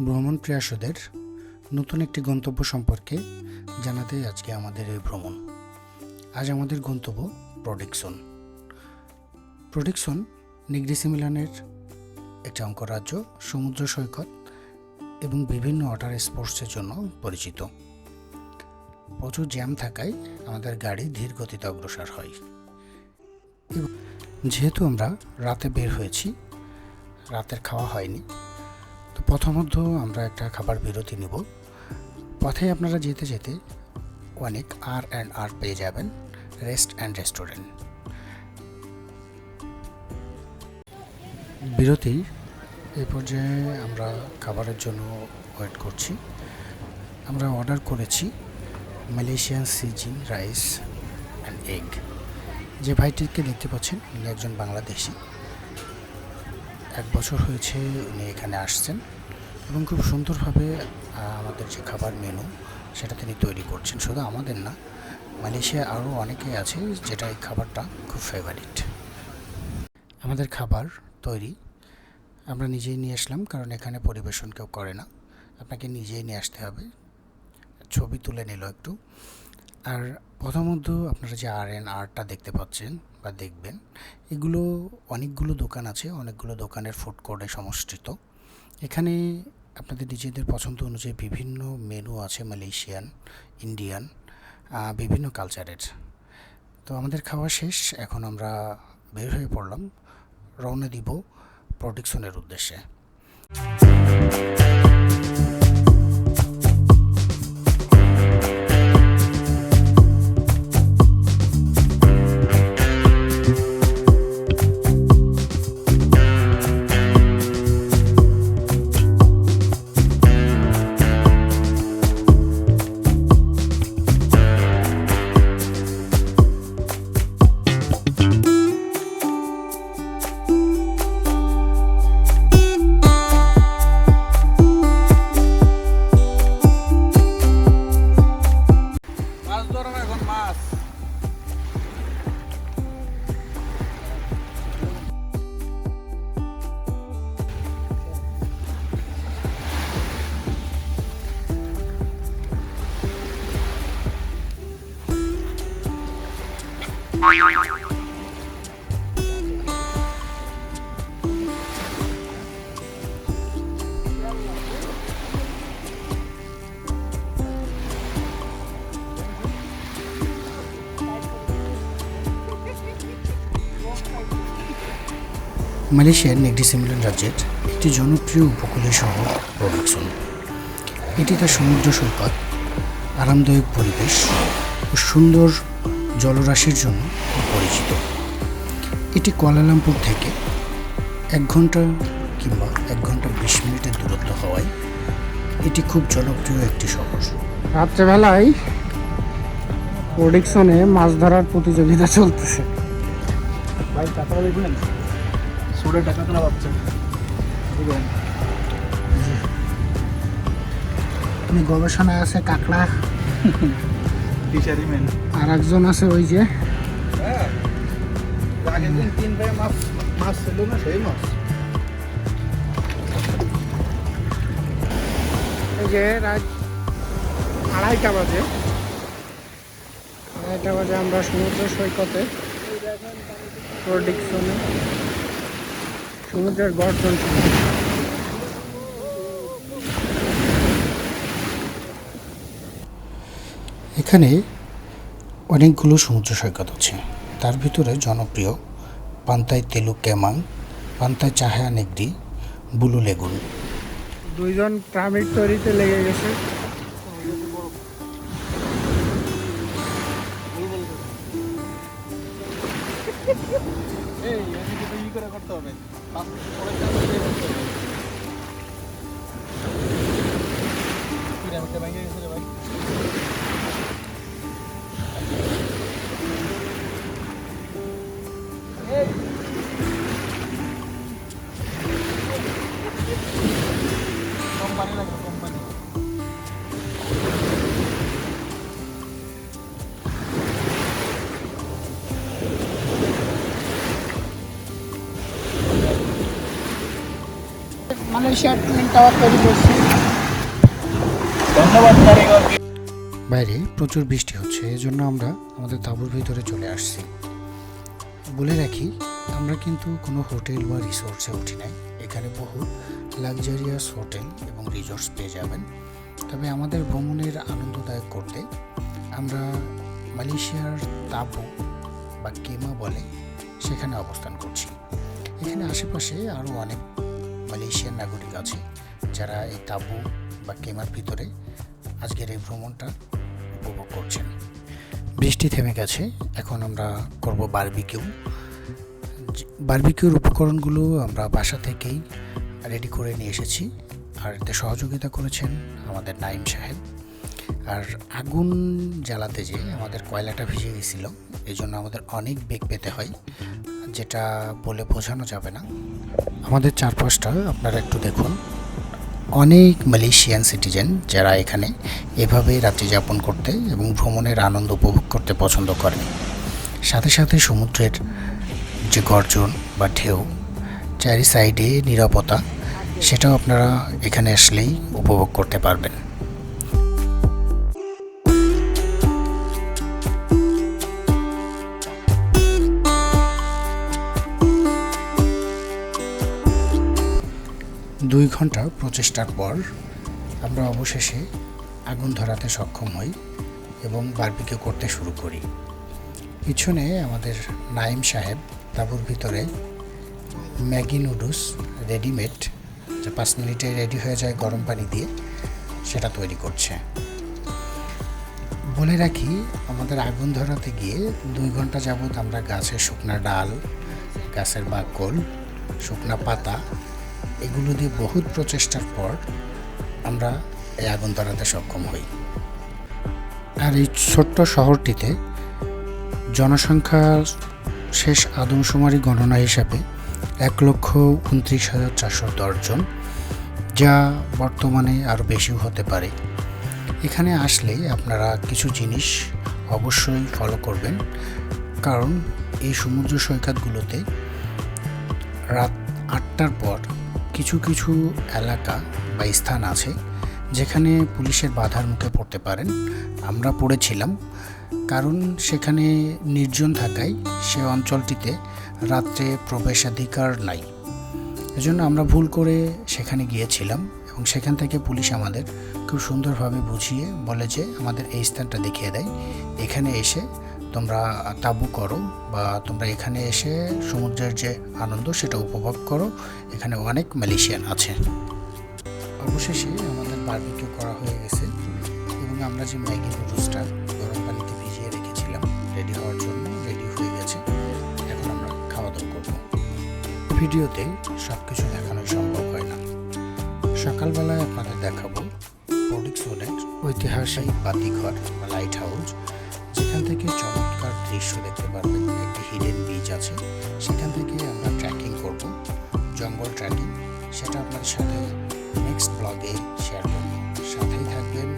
ভ্রমণ প্রিয়াসুদের নতুন একটি গন্তব্য সম্পর্কে জানাতে আজকে আমাদের এই ভ্রমণ। আজ আমাদের গন্তব্য প্রোডিকসন। প্রোডিকসন নিগ্রিসি মিলানের একটি অঙ্গরাজ্য, সমুদ্র সৈকত এবং বিভিন্ন ওয়াটার স্পোর্টসের জন্য পরিচিত। প্রচুর জ্যাম থাকায় আমাদের গাড়ি ধীর গতিতে অগ্রসর হয়। যেহেতু আমরা রাতে বের হয়েছি, রাতের খাওয়া হয়নি, তো প্রথমত আমরা একটা খাবার বিরতি নিব। পথে আপনারা যেতে যেতে অনেক R&R পেয়ে যাবেন, রেস্ট অ্যান্ড রেস্টুরেন্ট। বিরতির এই পর্যায়ে আমরা খাবারের জন্য ওয়েট করছি। আমরা অর্ডার করেছি Malaysian seizing rice and egg. যে ভাইটিকে দেখতে পাচ্ছেন উনি একজন বাংলাদেশি। 1 বছর হয়েছে উনি এখানে আসছেন এবং খুব সুন্দরভাবে আমাদের যে খাবার মেনু সেটা তিনি তৈরি করছেন। শুধু আমাদের না, মালয়েশিয়া আরও অনেকেই আছে যেটা এই খাবারটা খুব ফেভারিট। আমাদের খাবার তৈরি, আমরা নিজেই নিয়ে আসলাম, কারণ এখানে পরিবেশন কেউ করে না, আপনাকে নিজেই নিয়ে আসতে হবে। ছবি তুলে নিল একটু। আর প্রথমত আপনারা যে R&Rটা দেখতে পাচ্ছেন বা দেখবেন, এগুলো অনেকগুলো দোকান আছে, অনেকগুলো দোকানের ফুড কোর্টে সমষ্টিত। এখানে আপনাদের নিজেদের পছন্দ অনুযায়ী বিভিন্ন মেনু আছে, মালয়েশিয়ান, ইন্ডিয়ান, বিভিন্ন কালচারের। তো আমাদের খাওয়া শেষ, এখন আমরা বের হয়ে পড়লাম, রওনা দিব প্রোডিকসনের উদ্দেশ্যে। মালয়েশিয়ার নিগ্রিসি মিলান রাজ্যের একটি জনপ্রিয় উপকূলীয় শহর প্রোডিকসন। এটি তার সমুদ্র সৈকত, আরামদায়ক পরিবেশ ও সুন্দর জলরাশির জন্য খুব পরিচিত। এটি কুয়ালালামপুর থেকে 1 ঘন্টা কিংবা 1 ঘন্টা 20 মিনিটের দূরত্ব হওয়ায় এটি খুব জনপ্রিয় একটি শহর। রাত্রেবেলায় প্রোডিকসনে মাছ ধরার প্রতিযোগিতা চলতেছে। ভাই টাকা দেখলেন, সোডে টাকা তোলা পাচ্ছেন। গবেষণায় আছে কাঁকড়া, ফিশারিম্যান। আর একজন আছে ওই যে আগের দিন 3 ভাই মাছ ছিল না, সেই মাছ। এই যে রাত 2:30 বাজে আমরা সমুদ্র সৈকতে প্রোডিকসনে সমুদ্রের গর্জন শুনি। এখানে অনেকগুলো সমুদ্র সৈকত আছে, তার ভিতরে জনপ্রিয় পান্তাই তেলু কেমাং, পান্তাই চাহায়া নেগরি, বুলু লেগুন। 2 জন প্রামিড তৈরিতে লেগে গেছে। এই আমি কিন্তু করে করতে হবে, 5 মিনিট পরে করতে হবে। পিরামিডটা ভেঙে গেছে রে ভাই। কোম্পানি লাগবে, কোম্পানি। মানে মালয়েশিয়ার টুইন টাওয়ার তৈরি করছে। ধন্যবাদ কারিগরকে। বাইরে প্রচুর বৃষ্টি হচ্ছে, এজন্য আমরা আমাদের তাঁবুর ভিতরে চলে আসছি। বলে রাখি, আমরা কিন্তু কোনো হোটেল বা রিসোর্টসে উঠি নাই। এখানে বহু লাক্সারিয়াস হোটেল এবং রিসোর্টস পেয়ে যাবেন। তবে আমাদের ভ্রমণের আনন্দদায়ক করতে আমরা মালয়েশিয়ার তাঁবু বা কেমা বলে সেখানে অবস্থান করছি। এখানে আশেপাশে আরও অনেক মালয়েশিয়ান নাগরিক আছে যারা এই তাঁবু বা কেমার ভিতরে আজকের এই ভ্রমণটা উপভোগ করছেন। বৃষ্টি থেমে গেছে, এখন আমরা করব বারবিকিউ। বারবিকিউর উপকরণগুলো আমরা বাসা থেকেই রেডি করে নিয়ে এসেছি, আর এতে সহযোগিতা করেছেন আমাদের নাইম সাহেব। আর আগুন জ্বালাতে যে আমাদের কয়লাটা ভিজে গেছিল, এই জন্য আমাদের অনেক বেগ পেতে হয়, যেটা বলে বোঝানো যাবে না। আমাদের চারপাশটা আপনারা একটু দেখুন, অনেক মালয়েশিয়ান সিটিজেন যারা এখানে এভাবে রাত্রি যাপন করতে এবং ভ্রমণের আনন্দ উপভোগ করতে পছন্দ করেন। সাথে সাথে সমুদ্রের যে গর্জন বা ঢেউ, চারি সাইডে নিরাপত্তা, সেটাও আপনারা এখানে আসলেই উপভোগ করতে পারবেন। দুই ঘন্টা প্রচেষ্টার পর আমরা অবশেষে আগুন ধরাতে সক্ষম হই এবং বারবিকিউ করতে শুরু করি। পিছনে আমাদের নাইম সাহেব তাঁবুর ভিতরে ম্যাগি নুডলস রেডিমেড, যা 5 মিনিটে রেডি হয়ে যায় গরম পানি দিয়ে, সেটা তৈরি করছে। বলে রাখি, আমাদের আগুন ধরাতে গিয়ে 2 ঘন্টা যাবৎ আমরা গাছের শুকনা ডাল, গাছের বাকল, শুকনা পাতা, এগুলো দিয়ে বহুত প্রচেষ্টার পর আমরা এই আগুন ধরাতে সক্ষম হই। আর এই ছোট্ট শহরটিতে জনসংখ্যা শেষ আদমশুমারি গণনা হিসাবে 1,29,410 জন, যা বর্তমানে আরও বেশিও হতে পারে। এখানে আসলে আপনারা কিছু জিনিস অবশ্যই ফলো করবেন, কারণ এই সমুদ্র সৈকতগুলোতে রাত 8টার পর কিছু কিছু এলাকা বা স্থান আছে যেখানে পুলিশের বাধার মুখে পড়তে পারেন। আমরা পড়েছিলাম, কারণ সেখানে নির্জন থাকায় সে অঞ্চলটিতে রাত্রে প্রবেশাধিকার নাই। এজন্য আমরা ভুল করে সেখানে গিয়েছিলাম এবং সেখান থেকে পুলিশ আমাদের খুব সুন্দরভাবে বুঝিয়ে বলে যে আমাদের এই স্থানটা দেখিয়ে দেয়, এখানে এসে তোমরা তাঁবু করো বা তোমরা এখানে এসে সমুদ্রের যে আনন্দ সেটা উপভোগ করো, এখানে অনেক মালয়েশিয়ান আছে। অবশেষে আমাদের বারবিকিউ করা হয়ে গেছে এবং আমরা যে ম্যাগি নুডলসটা গরম পানিতে ভিজিয়ে রেখেছিলাম রেডি হওয়ার জন্য রেডি হয়ে গেছে। এখন আমরা খাওয়া দাওয়া করব। ভিডিওতে সব কিছু দেখানো সম্ভব হয় না। সকালবেলায় আপনাদের দেখাবো প্রোডিক্সনের ঐতিহাসিক বাতিঘর বা লাইট হাউস, যেখান থেকে চমৎকার দৃশ্য দেখতে পারবেন। একটি হিডেন বিচ আছে, সেখান থেকে আমরা ট্রেকিং করব, জঙ্গল ট্রেকিং। সেটা আপনাদের সাথে নেক্সট ব্লগে শেয়ার করব। সাথেই থাকবেন।